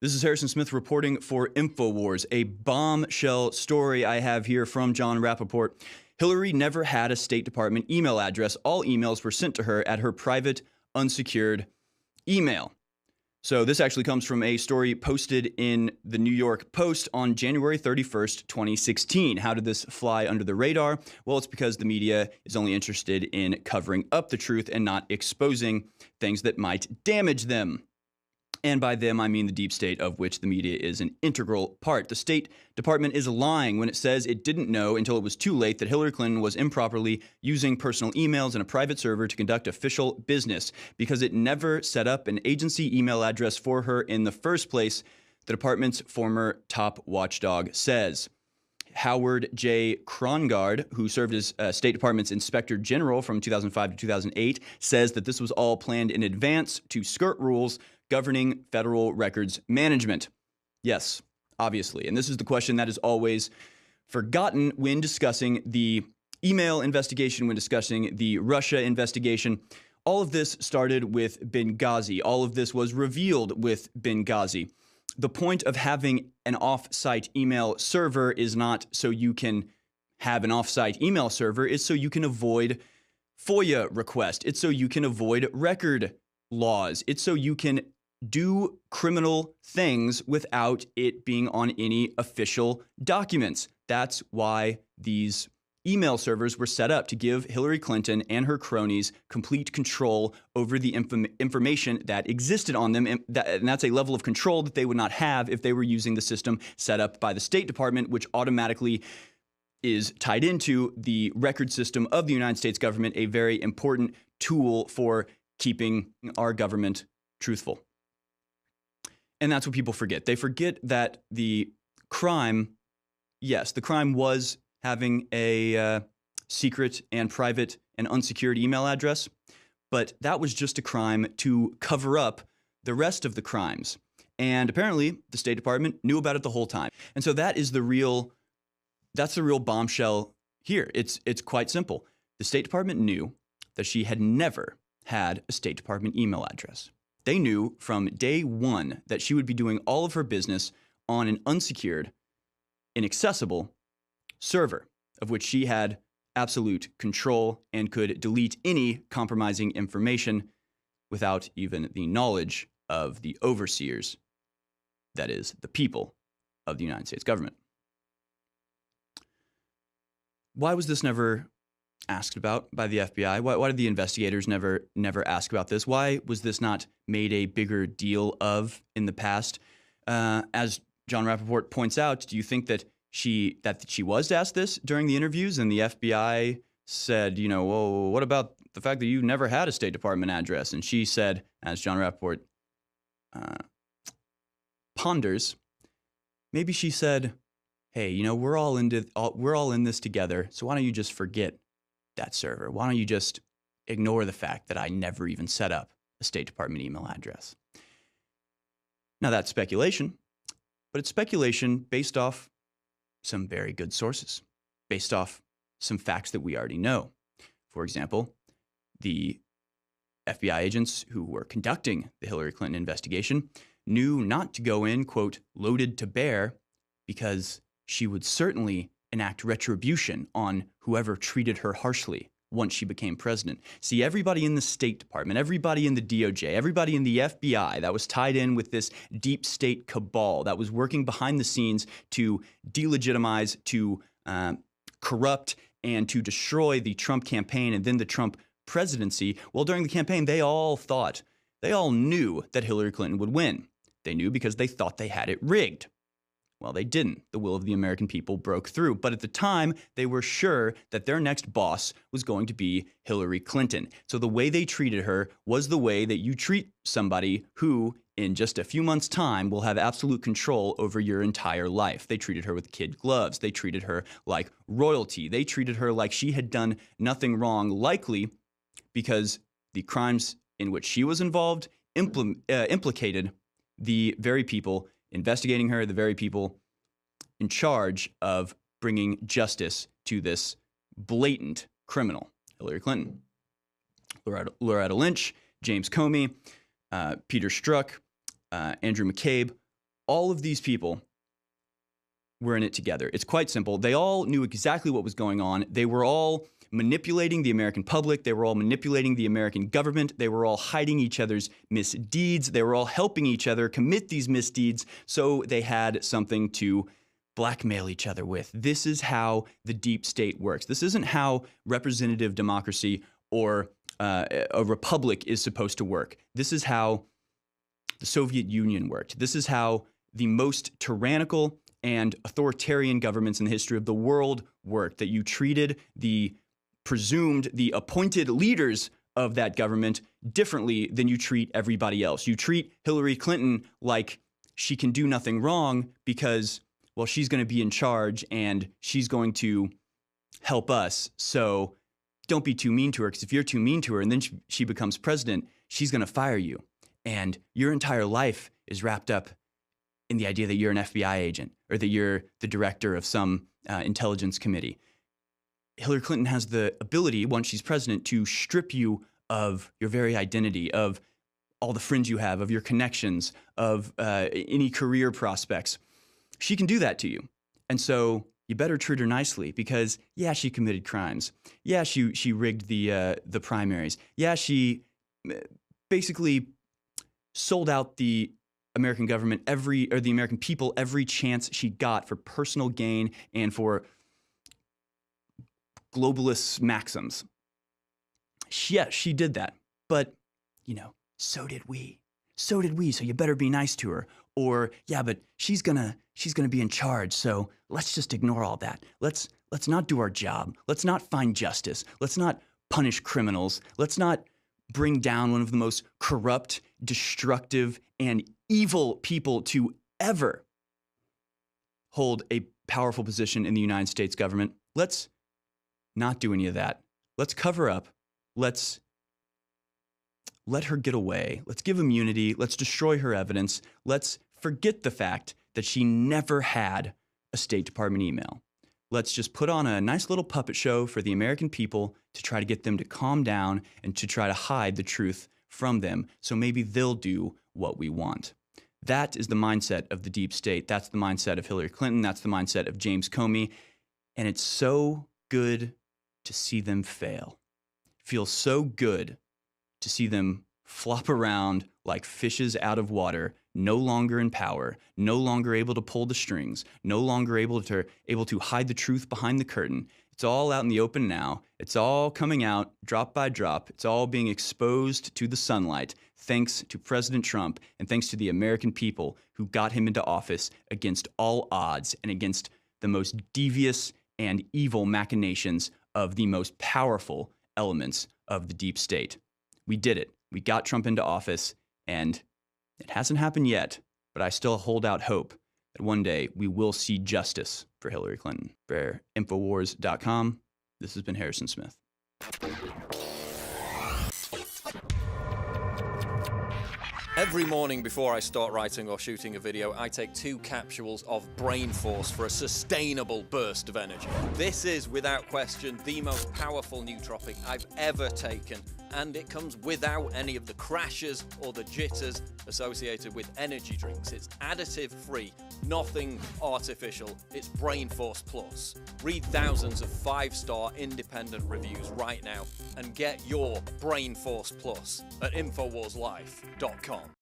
This is Harrison Smith reporting for InfoWars, a bombshell story I have here from John Rappaport. Hillary never had a State Department email address. All emails were sent to her at her private, unsecured email. So this actually comes from a story posted in the New York Post on January 31st, 2016. How did this fly under the radar? Well, it's because the media is only interested in covering up the truth and not exposing things that might damage them. And by them, I mean the deep state, of which the media is an integral part. The State Department is lying when it says it didn't know until it was too late that Hillary Clinton was improperly using personal emails in a private server to conduct official business, because it never set up an agency email address for her in the first place, the department's former top watchdog says. Howard J. Krongard, who served as State Department's Inspector General from 2005 to 2008, says that this was all planned in advance to skirt rules governing federal records management. Yes, obviously. And this is the question that is always forgotten when discussing the email investigation, when discussing the Russia investigation. All of this started with Benghazi. All of this was revealed with Benghazi. The point of having an off-site email server is not so you can have an off-site email server. It's so you can avoid FOIA requests. It's so you can avoid record laws. It's so you can do criminal things without it being on any official documents. That's why these email servers were set up, to give Hillary Clinton and her cronies complete control over the information that existed on them. And that's a level of control that they would not have if they were using the system set up by the State Department, which automatically is tied into the record system of the United States government, a very important tool for keeping our government truthful. And that's what people forget. They forget that the crime, yes, the crime was having a secret and private and unsecured email address, but that was just a crime to cover up the rest of the crimes. And apparently the State Department knew about it the whole time. And so that's the real bombshell here. It's quite simple. The State Department knew that she had never had a State Department email address. They knew from day one that she would be doing all of her business on an unsecured, inaccessible server, of which she had absolute control and could delete any compromising information without even the knowledge of the overseers, that is, the people of the United States government. Why was this never asked about by the FBI? Why did the investigators never ask about this? Why was this not made a bigger deal of in the past? As John Rappaport points out, do you think that she was asked this during the interviews, and the FBI said, well, what about the fact that you never had a State Department address? And she said, as John Rappaport ponders, maybe she said, hey, we're all in this together, so why don't you just forget that server? Why don't you just ignore the fact that I never even set up a State Department email address? Now that's speculation, but it's speculation based off some very good sources, based off some facts that we already know. For example, the FBI agents who were conducting the Hillary Clinton investigation knew not to go in, quote, loaded to bear, because she would certainly enact retribution on whoever treated her harshly once she became president. See, everybody in the State Department, everybody in the DOJ, everybody in the FBI that was tied in with this deep state cabal that was working behind the scenes to delegitimize, to corrupt, and to destroy the Trump campaign and then the Trump presidency. Well, during the campaign, they all knew that Hillary Clinton would win. They knew because they thought they had it rigged. Well, they didn't. The will of the American people broke through. But at the time, they were sure that their next boss was going to be Hillary Clinton. So the way they treated her was the way that you treat somebody who, in just a few months' time, will have absolute control over your entire life. They treated her with kid gloves. They treated her like royalty. They treated her like she had done nothing wrong, likely because the crimes in which she was involved implicated the very people investigating her, the very people in charge of bringing justice to this blatant criminal, Hillary Clinton. Loretta Lynch James Comey, Peter Strzok, Andrew McCabe, all of these people were in it together. It's quite simple. They all knew exactly what was going on. They were all manipulating the American public. They were all manipulating the American government. They were all hiding each other's misdeeds. They were all helping each other commit these misdeeds so they had something to blackmail each other with. This is how the deep state works. This isn't how representative democracy or a republic is supposed to work. This is how the Soviet Union worked. This is how the most tyrannical and authoritarian governments in the history of the world worked, that you treated the appointed leaders of that government differently than you treat everybody else. You treat Hillary Clinton like she can do nothing wrong because, well, she's going to be in charge and she's going to help us. So don't be too mean to her, because if you're too mean to her and then she becomes president, she's going to fire you. And your entire life is wrapped up in the idea that you're an FBI agent or that you're the director of some intelligence committee. Hillary Clinton has the ability, once she's president, to strip you of your very identity, of all the friends you have, of your connections, of any career prospects. She can do that to you. And so you better treat her nicely, because, yeah, she committed crimes. Yeah, she rigged the primaries. Yeah, she basically sold out the American government the American people every chance she got for personal gain and for globalist maxims. Yeah, she did that. But, so did we. So did we. So you better be nice to her. Or, yeah, but she's gonna be in charge. So let's just ignore all that. Let's not do our job. Let's not find justice. Let's not punish criminals. Let's not bring down one of the most corrupt, destructive, and evil people to ever hold a powerful position in the United States government. Let's not do any of that. Let's cover up. Let's let her get away. Let's give immunity. Let's destroy her evidence. Let's forget the fact that she never had a State Department email. Let's just put on a nice little puppet show for the American people to try to get them to calm down and to try to hide the truth from them, so maybe they'll do what we want. That is the mindset of the deep state. That's the mindset of Hillary Clinton. That's the mindset of James Comey. And it's so good to see them fail. It feels so good to see them flop around like fishes out of water, no longer in power, no longer able to pull the strings, no longer able to hide the truth behind the curtain. It's all out in the open now. It's all coming out drop by drop. It's all being exposed to the sunlight, thanks to President Trump and thanks to the American people who got him into office against all odds and against the most devious and evil machinations of the most powerful elements of the deep state. We did it. We got Trump into office, and it hasn't happened yet, but I still hold out hope that one day we will see justice for Hillary Clinton. For Infowars.com, this has been Harrison Smith. Every morning before I start writing or shooting a video, I take 2 capsules of Brain Force for a sustainable burst of energy. This is, without question, the most powerful nootropic I've ever taken, and it comes without any of the crashes or the jitters associated with energy drinks. It's additive-free, nothing artificial. It's Brain Force Plus. Read thousands of 5-star independent reviews right now and get your Brain Force Plus at InfoWarsLife.com.